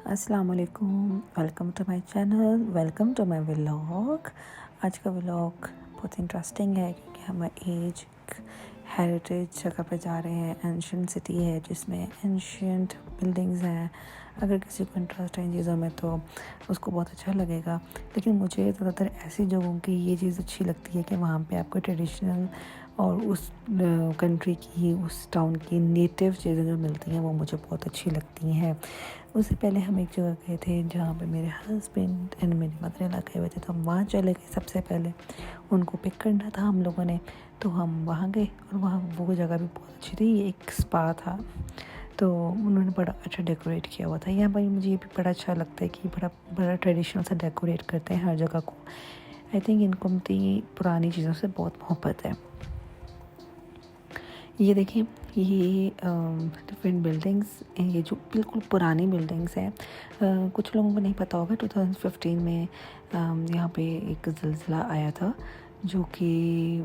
अस्सलाम वालेकुम, welcome to my channel, welcome to my vlog. आज का व्लॉग बहुत इंटरेस्टिंग है क्योंकि हम एक हेरिटेज जगह पे जा रहे हैं। एंशिएंट सिटी है जिसमें एंशिएंट बिल्डिंग्स हैं। अगर किसी को इंटरेस्ट है इन चीज़ों में तो उसको बहुत अच्छा लगेगा। लेकिन मुझे ज़्यादातर ऐसी जगहों की ये चीज़ अच्छी लगती है कि वहाँ पे आपको ट्रेडिशनल और उस कंट्री की, उस टाउन की नेटिव चीज़ें जो मिलती हैं वो मुझे बहुत अच्छी लगती हैं। उससे पहले हम एक जगह गए थे जहाँ पे मेरे हस्बैंड एंड मेरी मदर इन लॉ गए हुए थे, तो हम वहाँ चले गए। सबसे पहले उनको पिक करना था हम लोगों ने, तो हम वहाँ गए और वहाँ वो जगह भी बहुत अच्छी थी। ये एक स्पा था, तो उन्होंने बड़ा अच्छा डेकोरेट किया हुआ था। यहाँ पर मुझे ये भी बड़ा अच्छा लगता है कि बड़ा बड़ा ट्रेडिशनल सा डेकोरेट करते हैं हर जगह को। आई थिंक इनको पुरानी चीज़ों से बहुत मोहब्बत है। ये देखिए, ये डिफरेंट बिल्डिंग्स, ये जो बिल्कुल पुरानी बिल्डिंग्स हैं। कुछ लोगों को नहीं पता होगा 2015 में यहाँ पे एक ज़िलज़िला आया था जो कि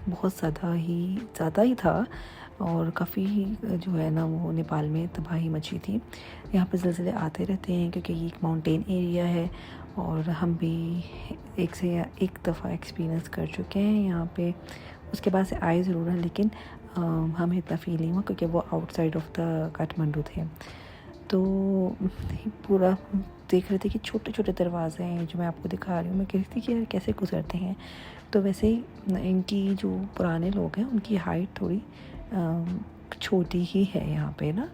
बहुत ज़्यादा ही था और काफ़ी जो है ना वो नेपाल में तबाही मची थी। यहाँ पे ज़िलज़िले आते रहते हैं क्योंकि ये एक माउंटेन एरिया है और हम भी एक दफ़ा एक्सपीरियंस कर चुके हैं यहाँ पे। उसके बाद से आए ज़रूर हैं, लेकिन हमें इतना फील नहीं हुआ क्योंकि वो आउटसाइड ऑफ द काठमांडू थे। तो पूरा देख रहे थे कि छोटे छोटे दरवाजे हैं जो मैं आपको दिखा रही हूँ। मैं कह रही थी कि यार कैसे गुजरते हैं। तो वैसे ही इनकी जो पुराने लोग हैं उनकी हाइट थोड़ी छोटी ही है यहाँ पे ना।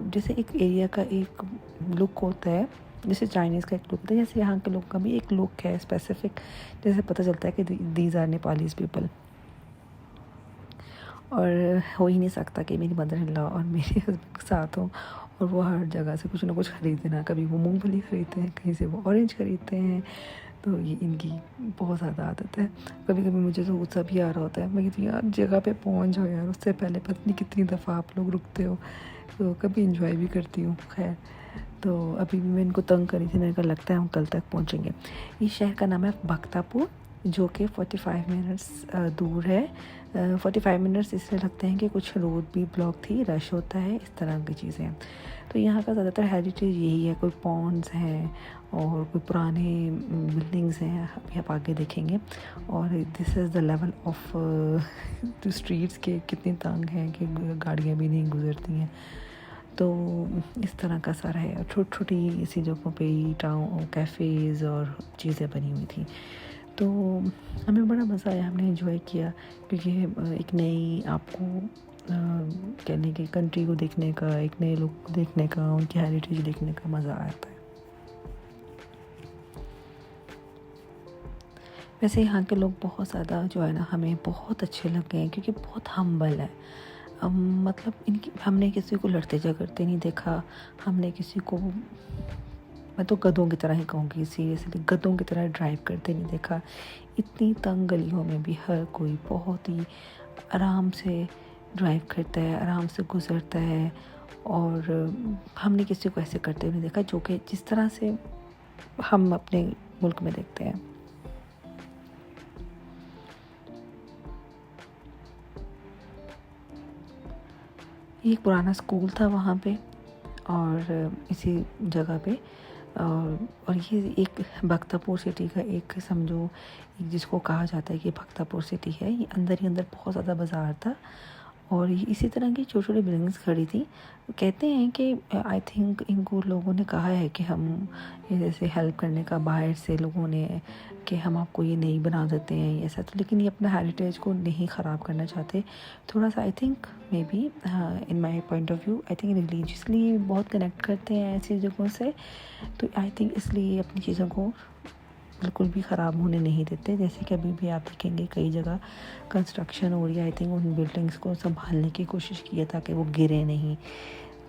जैसे एक एरिया का एक लुक होता है, जैसे चाइनीज़ का एक लुक होता है, जैसे यहाँ के लोग का भी एक लुक है स्पेसिफिक, जैसे पता चलता है कि दीज आर नेपालीज पीपल। और हो ही नहीं सकता कि मेरी मदर इन लॉ और मेरे हस्बैंड के साथ हों और वो हर जगह से कुछ ना कुछ ख़रीदते ना। कभी वो मूंगफली ख़रीदते हैं, कहीं से वो ऑरेंज ख़रीदते हैं। तो ये इनकी बहुत ज़्यादा आदत है। कभी कभी मुझे तो गुस्सा भी आ रहा होता है। मैं कहती हूँ यार जगह पे पहुँच जाओ यार, उससे पहले पता नहीं कितनी दफ़ा आप लोग रुकते हो। तो कभी इंजॉय भी करती हूँ। खैर, तो अभी भी मैं इनको तंग करी थी। मेरे को लगता है हम कल तक पहुँचेंगे। इस शहर का नाम है भक्तापुर, जो कि 45 मिनट्स दूर है। 45 मिनट्स इसलिए लगते हैं कि कुछ रोड भी ब्लॉक थी, रश होता है, इस तरह की चीज़ें। तो यहाँ का ज़्यादातर हेरिटेज यही है, कोई पॉन्ड्स हैं और कोई पुराने बिल्डिंग्स हैं, अभी आप आगे देखेंगे। और this is the level of the streets के कितनी तंग हैं कि गाड़ियाँ भी नहीं गुजरती हैं। तो इस तरह का सारा है। छोटी छोटी इसी जगहों पे ही टाउन कैफ़ेज़ और चीज़ें बनी हुई थी। तो हमें बड़ा मज़ा आया, हमने एंजॉय किया क्योंकि एक नई आपको कहने की कंट्री को देखने का, एक नए लोग को देखने का, उनकी हेरिटेज देखने का मज़ा आता है। वैसे यहाँ के लोग बहुत ज़्यादा जो है ना हमें बहुत अच्छे लगे हैं क्योंकि बहुत हम्बल है। मतलब इनकी हमने किसी को लड़ते झगड़ते नहीं देखा। हमने किसी को, मैं तो गधों की तरह ही कहूँगी, सीरियसली गधों की तरह ड्राइव करते नहीं देखा। इतनी तंग गलियों में भी हर कोई बहुत ही आराम से ड्राइव करता है, आराम से गुजरता है। और हमने किसी को ऐसे करते हुए नहीं देखा जो कि जिस तरह से हम अपने मुल्क में देखते हैं। ये एक पुराना स्कूल था वहाँ पे और इसी जगह पे। और ये एक भक्तापुर सिटी का एक समझो, एक जिसको कहा जाता है कि भक्तापुर सिटी है। ये अंदर ही अंदर बहुत ज़्यादा बाज़ार था और ये इसी तरह की छोटी छोटी बिल्डिंग्स खड़ी थी। कहते हैं कि आई थिंक इनको लोगों ने कहा है कि हम ये जैसे हेल्प करने का, बाहर से लोगों ने कि हम आपको ये नहीं बना देते हैं ये ऐसा। तो लेकिन ये अपना हेरिटेज को नहीं ख़राब करना चाहते थोड़ा सा। I think may be in my point of view, I think religiously बहुत कनेक्ट करते हैं ऐसी जगहों से। तो आई थिंक इसलिए अपनी चीज़ों को बिल्कुल भी ख़राब होने नहीं देते। जैसे कि अभी भी आप देखेंगे कई जगह कंस्ट्रक्शन हो रही है, आई थिंक उन बिल्डिंग्स को संभालने की कोशिश की है ताकि वो गिरे नहीं।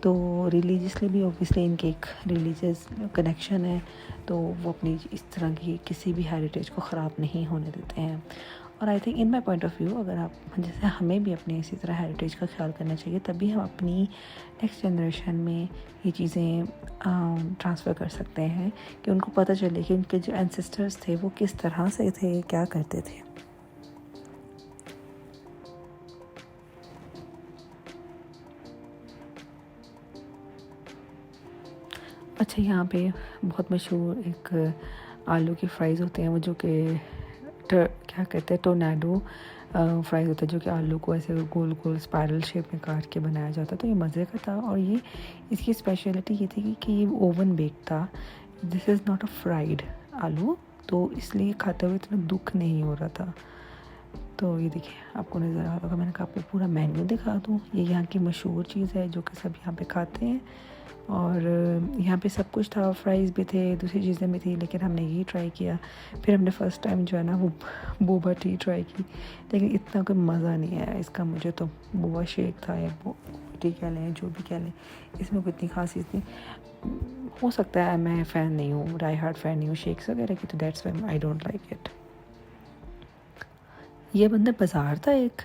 तो रिलीजियसली भी ऑब्वियसली इनके एक रिलीजियस कनेक्शन है, तो वो अपनी इस तरह की किसी भी हेरिटेज को ख़राब नहीं होने देते हैं। और I think in my point of view, अगर आप जैसे हमें भी अपने इसी तरह हेरिटेज का ख्याल करना चाहिए, तभी हम अपनी नेक्स्ट जनरेशन में ये चीज़ें ट्रांसफ़र कर सकते हैं कि उनको पता चले कि उनके जो एंसेस्टर्स थे वो किस तरह से थे, क्या करते थे। अच्छा, यहाँ पे बहुत मशहूर एक आलू के फ्राइज़ होते हैं, वो जो कि क्या कहते हैं, टोर्नेडो फ्राइज़ होता है, जो कि आलू को ऐसे गोल गोल स्पाइरल शेप में काट के बनाया जाता है। तो ये मज़े का था, और ये इसकी स्पेशलिटी ये थी कि ये ओवन बेक था। This is not a fried आलू, तो इसलिए खाते हुए इतना दुख नहीं हो रहा था। तो ये देखिए, आपको नज़र आ रहा होगा, मैंने कहा आपको पूरा मेन्यू दिखा दूँ। ये यहाँ की मशहूर चीज़ है जो कि सब यहाँ पे खाते हैं, और यहाँ पे सब कुछ था, फ्राइज़ भी थे, दूसरी चीज़ें भी थी, लेकिन हमने ये ट्राई किया। फिर हमने फ़र्स्ट टाइम जो है ना वो बोबा टी ट्राई की, लेकिन इतना कोई मज़ा नहीं आया इसका मुझे। तो बोबा शेक था या टी कह लें, जो भी कह लें, इसमें कोई इतनी खास चीज़ नहीं। हो सकता है मैं फ़ैन नहीं हूँ, डाई हार्ड फ़ैन नहीं हूँ शेक्स वगैरह की, तो that's why I don't like it. ये बंदा बाज़ार था एक,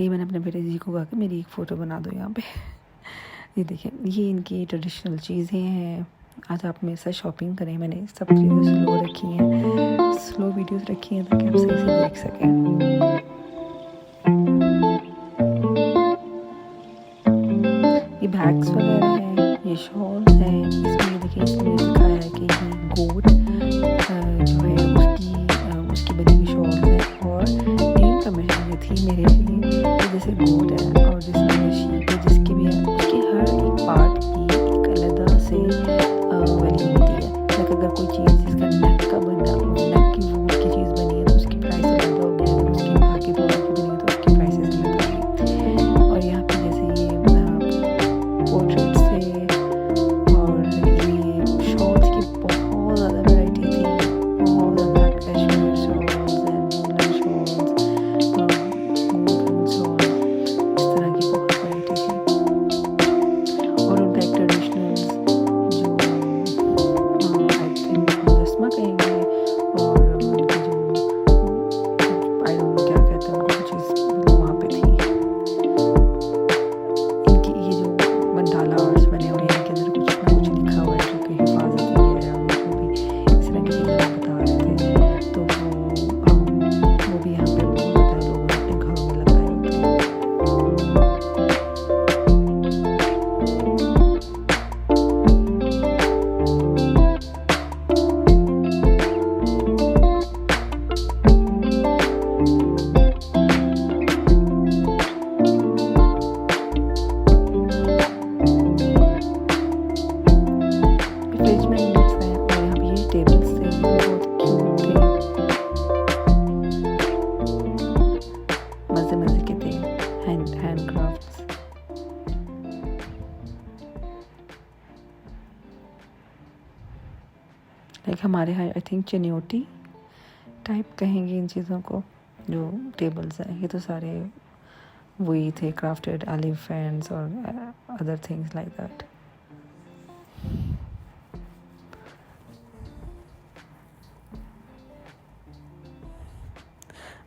ये मैंने अपने बेटे जी को कहा कि मेरी एक फ़ोटो बना दो यहाँ पे। ये देखिए, ये इनकी ट्रेडिशनल चीज़ें हैं। आज आप मेरे साथ शॉपिंग करें, मैंने सब चीज़ें स्लो रखी हैं, स्लो वीडियोस रखी हैं ताकि आप सही से देख सकें। ये बैग्स वगैरह हैं, ये शॉल्स हैं। इसमें ये देखिए, इसमें लिखा है कि ये गोट जो है उसकी बनी हुई शॉल्स है, और नेम कमीशन ये थी मेरे लिए, तो जैसे गोट है और जिसमें शीप है, जिसकी भी है, उसके हर एक पार्ट की एक अलग से वैल्यू होती है। लाइक अगर कोई चीज़ जिसका नेक का बना, नेक की वूल की चीज़ बनी है तो उसकी प्राइस अलग होगी, अगर उसकी बाकी पावर की बनी है तो उसकी प्राइसेस अलग होगी। और यहाँ पे जैसे ये पोर्ट्रेट्स थे, और ये शॉल्स की बहुत ज़्यादा वैरायटी थी, बहुत ज़्यादा कैशमीर shawls and woollen shawls, golden shawl, इस तरह की बहुत वैरायटी थी। और उनका एक ट्रेडिशनल जो आई थिंक मुजस्मा कहेंगे, और उनकी जो आई डोंट नो क्या कहते हैं उनको, चीज़ वहाँ पे थी। इनकी ये जो मंडाला आर्ट्स बने हुए हैं, इनके अंदर कुछ ना कुछ लिखा हुआ है जो कि हिफाजती है, या जो भी इस तरह की चीज़ें हम बता रहे थे। तो वो भी यहाँ पे बहुत ज़्यादा लोग अपने घरों में लगाए होते हैं। फ्रिज मैग्नेट्स हैं, और यहाँ पे ये टेबल्स थे, ये भी बहुत क्यूट थे, मज़े मज़े के थे, हैंड क्राफ्ट्स। लाइक हमारे यहाँ आई थिंक चनियोटी टाइप कहेंगे इन चीज़ों को, जो टेबल्स हैं। ये तो सारे वही थे, क्राफ्टेड एलिफेंट्स और अदर थिंग्स लाइक दैट।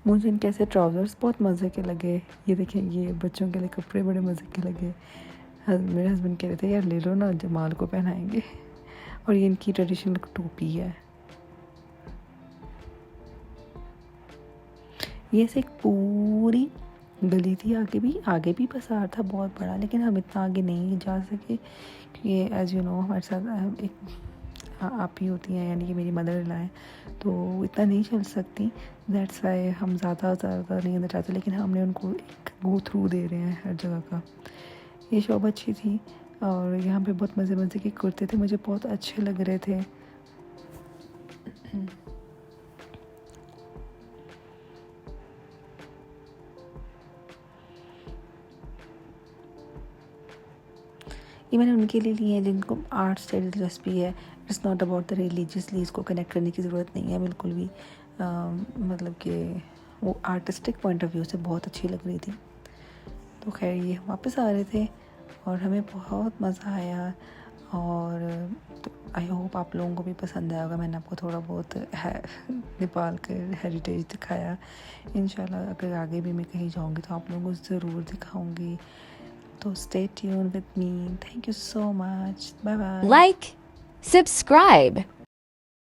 मुझे इनके ऐसे ट्राउज़र्स बहुत मज़े के लगे। ये देखिए, ये बच्चों के लिए कपड़े बड़े मज़े के लगे। मेरे हस्बैंड कह रहे थे यार ले लो ना, जमाल को पहनाएंगे। और ये इनकी ट्रेडिशनल टोपी है। ये ऐसे एक पूरी गली थी, आगे भी बाज़ार था बहुत बड़ा, लेकिन हम इतना आगे नहीं जा सके क्योंकि एज़ यू नो हमारे साथ एक आप ही होती हैं, यानी कि मेरी मदर इन लॉ है, तो इतना नहीं चल सकती। दैट्स वाई हम ज़्यादा नहीं अंदर चाहते, लेकिन हमने उनको एक गो थ्रू दे रहे हैं हर जगह का। ये शॉप अच्छी थी, और यहाँ पे बहुत मज़े के कुर्ते थे, मुझे बहुत अच्छे लग रहे थे। ये मैंने उनके लिए लिए हैं जिनको आर्ट से दिलचस्पी है। It's not about the religiously, इसको कनेक्ट करने की ज़रूरत नहीं है बिल्कुल भी। मतलब कि वो आर्टिस्टिक पॉइंट ऑफ व्यू से बहुत अच्छी लग रही थी। तो खैर ये वापस आ रहे थे और हमें बहुत मज़ा आया, और तो आई होप आप लोगों को भी पसंद आया होगा। मैंने आपको थोड़ा बहुत नेपाल का हेरिटेज दिखाया। इंशाल्लाह अगर आगे भी मैं कहीं जाऊँगी तो आप लोगों को ज़रूर दिखाऊँगी। तो stay tuned with me. Thank you so much. Bye bye. Like, subscribe.